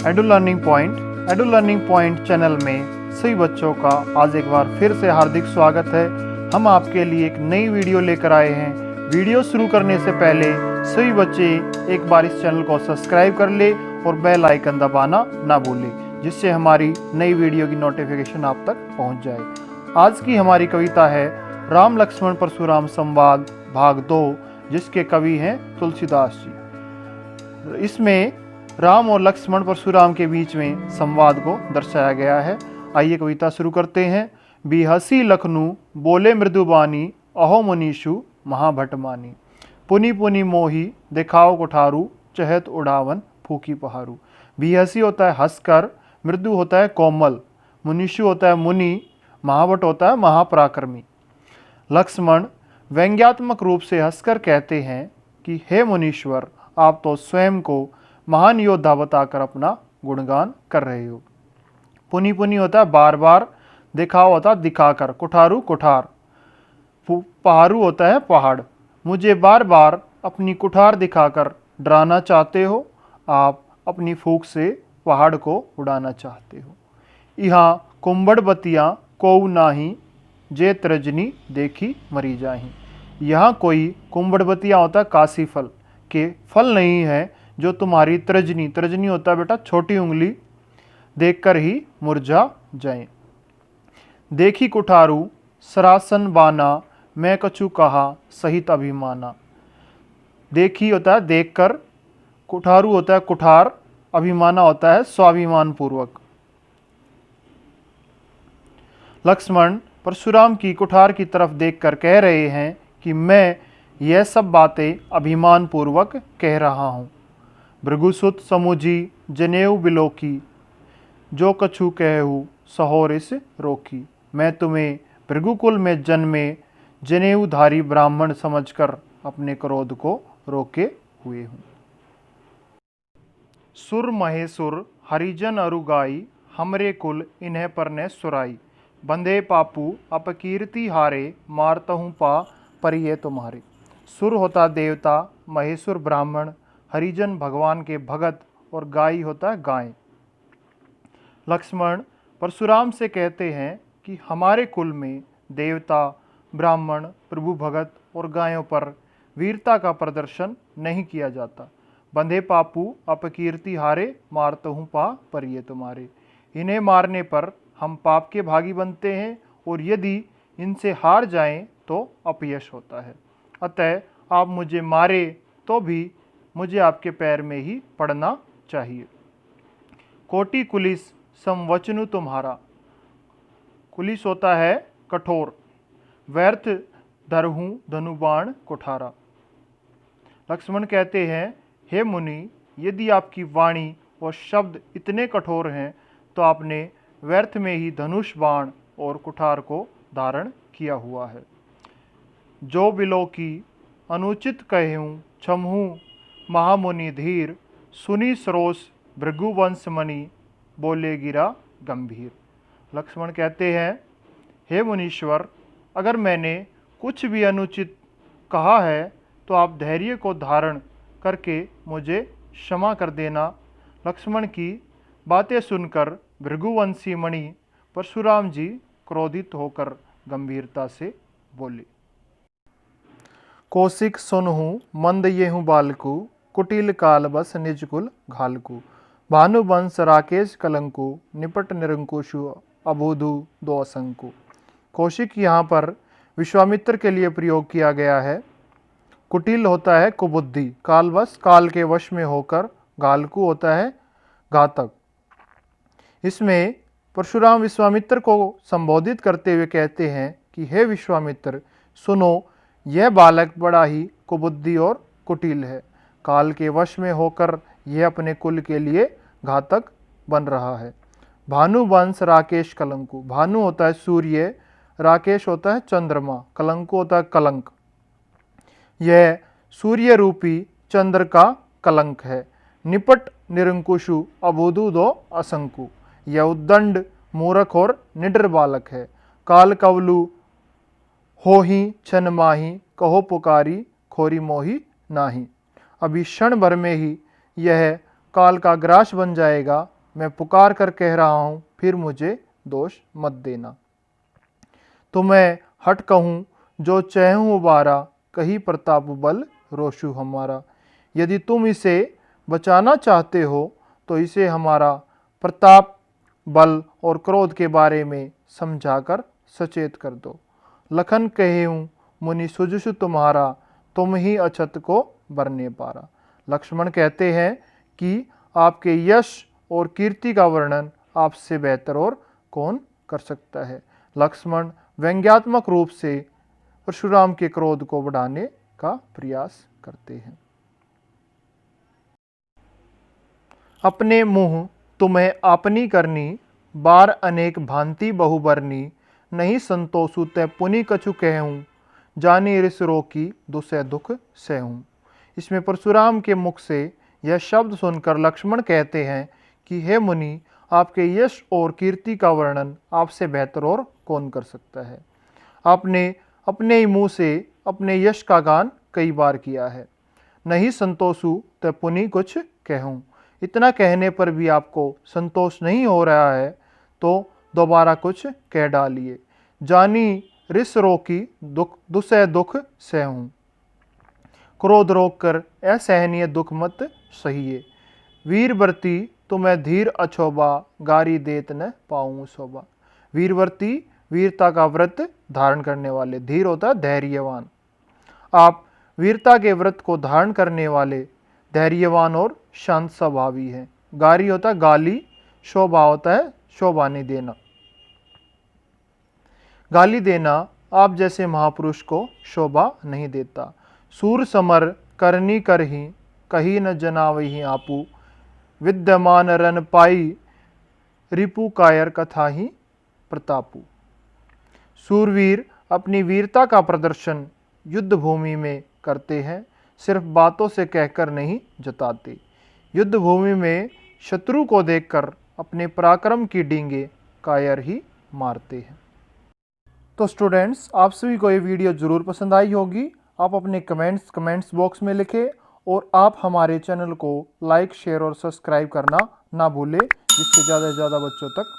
Edu learning point channel में सभी बच्चों का आज एक बार फिर से हार्दिक स्वागत है। हम आपके लिए एक नई वीडियो लेकर आए हैं। वीडियो शुरू करने से पहले सभी बच्चे एक बार इस चैनल को सब्सक्राइब कर ले और बेल आइकन दबाना ना भूलें, जिससे हमारी नई वीडियो की नोटिफिकेशन आप तक पहुंच जाए। आज की हमारी कविता है राम लक्ष्मण परशुराम संवाद भाग 2, जिसके कवि हैं तुलसीदास जी। इसमें राम और लक्ष्मण परशुराम के बीच में संवाद को दर्शाया गया है। आइए कविता शुरू करते हैं। बिहसी लखनऊ बोले मृदुबानी, अहो मुनीषु महाभटमानी। पुनि पुनि मोही दिखाओ कुठारू, चहत उड़ावन फूकी पहारू। बिहसी होता है हंसकर, मृदु होता है कोमल, मुनीषु होता है मुनि, महाभट होता है महापराक्रमी। लक्ष्मण व्यंग्यात्मक रूप से हंसकर कहते हैं कि हे मुनीश्वर, आप तो स्वयं को महान योद्धा बताकर अपना गुणगान कर रहे हो। पुनि पुनि होता है बार बार, दिखाओ होता है दिखाकर, कुठारू कुठार, पहारू होता है पहाड़। मुझे बार बार अपनी कुठार दिखाकर डराना चाहते हो, आप अपनी फूंक से पहाड़ को उड़ाना चाहते हो। यहाँ कुंभड़ बतियाँ कोऊ नाही, जे त्रजनी देखी मरी जाही। यहाँ कोई कुंभड़बतियाँ होता है काशी फल के फल नहीं है जो तुम्हारी तर्जनी होता है बेटा छोटी उंगली देखकर ही मुरझा जाए। देखी कुठारू सरासन बाना, मैं कछु कहा सहित अभिमाना। देखी होता है देखकर, कुठारू होता है कुठार, अभिमाना होता है स्वाभिमान पूर्वक। लक्ष्मण परशुराम की कुठार की तरफ देखकर कह रहे हैं कि मैं यह सब बातें अभिमान पूर्वक कह रहा हूँ। भृगुसुत समुझी जनेऊ बिलोकी, जो कछु कहूँ सहोरिस रोकी। मैं तुम्हें भृगुकुल में जन्मे जनेऊधारी ब्राह्मण समझकर अपने क्रोध को रोके हुए हूँ। सुर महेसुर हरिजन अरुगाई, हमरे कुल इन्हें पर ने सुराई। बंधे पापू अपकीर्ति हारे, मारतहूँ पा परिये तुम्हारे। सुर होता देवता, महेश्वर ब्राह्मण, हरिजन भगवान के भगत और गाय होता है गाय। लक्ष्मण परशुराम से कहते हैं कि हमारे कुल में देवता, ब्राह्मण, प्रभु भगत और गायों पर वीरता का प्रदर्शन नहीं किया जाता। बंधे पापू अपकीर्ति हारे, मारतहूँ पा परिये तुम्हारे। इन्हें मारने पर हम पाप के भागी बनते हैं और यदि इनसे हार जाएं तो अपयश होता है। अतः आप मुझे मारे तो भी मुझे आपके पैर में ही पड़ना चाहिए। कोटि कुलिस समवचनु तुम्हारा। कुलिस होता है कठोर, व्यर्थ धरहूँ धनुबाण कुठारा। लक्ष्मण कहते हैं हे मुनि, यदि आपकी वाणी और शब्द इतने कठोर हैं तो आपने व्यर्थ में ही धनुष बाण और कुठार को धारण किया हुआ है। जो बिलो की अनुचित कहूँ क्षमहूँ महामुनि धीर, सुनी सरोस भृगुवंश मणि, बोले गिरा गंभीर। लक्ष्मण कहते हैं हे मुनीश्वर, अगर मैंने कुछ भी अनुचित कहा है तो आप धैर्य को धारण करके मुझे क्षमा कर देना। लक्ष्मण की बातें सुनकर भृगुवंशी मणि परशुराम जी क्रोधित होकर गंभीरता से बोले। कौशिक सुनहु मंद येहु बालकु, कुटिल काल बस निज कुल घालकु। भानुवंश राकेश कलंकु, निपट निरंकुशु अबोधु दो असंकु। कौशिक यहाँ पर विश्वामित्र के लिए प्रयोग किया गया है। कुटिल होता है कुबुद्धि, कालवश काल के वश में होकर, घालकु होता है घातक। इसमें परशुराम विश्वामित्र को संबोधित करते हुए कहते हैं कि हे विश्वामित्र, सुनो, यह बालक बड़ा ही कुबुद्धि और कुटिल है। काल के वश में होकर यह अपने कुल के लिए घातक बन रहा है। भानुवंश राकेश कलंकु। भानु होता है सूर्य, राकेश होता है चंद्रमा, कलंकु होता है कलंक। यह सूर्य रूपी चंद्र का कलंक है। निपट निरंकुशु अबोधु दो असंकु। यह उद्दंड, मूर्ख और निडर बालक है। काल कवलु होही छन माही, कहो पुकारी खोरी मोही नाही। अभी क्षण भर में ही यह काल का ग्रास बन जाएगा। मैं पुकार कर कह रहा हूँ, फिर मुझे दोष मत देना। तो मैं हट कहूँ जो चहूँ उबारा, कही प्रताप बल रोशु हमारा। यदि तुम इसे बचाना चाहते हो तो इसे हमारा प्रताप, बल और क्रोध के बारे में समझाकर सचेत कर दो। लखन कहूँ मुनि सुजसु तुम्हारा, तुम ही अछत को बरने पारा। लक्ष्मण कहते हैं कि आपके यश और कीर्ति का वर्णन आपसे बेहतर और कौन कर सकता है। लक्ष्मण व्यंग्यात्मक रूप से परशुराम के क्रोध को बढ़ाने का प्रयास करते हैं। अपने मुँह तुम्हें आपनी करनी, बार अनेक भांति बहुबरनी। नहीं संतोषु तै पुनि कछु कहूँ, जानी रिस रोकी दुसह दुख सहूँ। इसमें परशुराम के मुख से यह शब्द सुनकर लक्ष्मण कहते हैं कि हे मुनि, आपके यश और कीर्ति का वर्णन आपसे बेहतर और कौन कर सकता है। आपने अपने ही मुँह से अपने यश का गान कई बार किया है। नहीं संतोषु तो पुनि कुछ कहूँ, इतना कहने पर भी आपको संतोष नहीं हो रहा है तो दोबारा कुछ कह डालिए। जानी रिस रोकी दुसह दुख सहूँ, क्रोध रोक कर असहनीय दुख मत सहिए। वीरवर्ती तुम्हें धीर अछोबा, गारी देत न पाऊँ शोभा। वीरवर्ती वीरता का व्रत धारण करने वाले, धीर होता है धैर्यवान। आप वीरता के व्रत को धारण करने वाले, धैर्यवान और शांत स्वभावी हैं। गारी होता है गाली, शोभा होता है शोभा नहीं देना। गाली देना आप जैसे महापुरुष को शोभा नहीं देता। सूर समर करनी करही, कही न जनावही आपू। विद्यमान रन पाई, रिपु कायर कथा ही प्रतापू। सूरवीर अपनी वीरता का प्रदर्शन युद्ध भूमि में करते हैं, सिर्फ बातों से कहकर नहीं जताते। युद्ध भूमि में शत्रु को देखकर अपने पराक्रम की डींगे कायर ही मारते हैं। तो स्टूडेंट्स, आप सभी को ये वीडियो ज़रूर पसंद आई होगी। आप अपने कमेंट्स बॉक्स में लिखें और आप हमारे चैनल को लाइक, शेयर और सब्सक्राइब करना ना भूलें, जिससे ज़्यादा से ज़्यादा बच्चों तक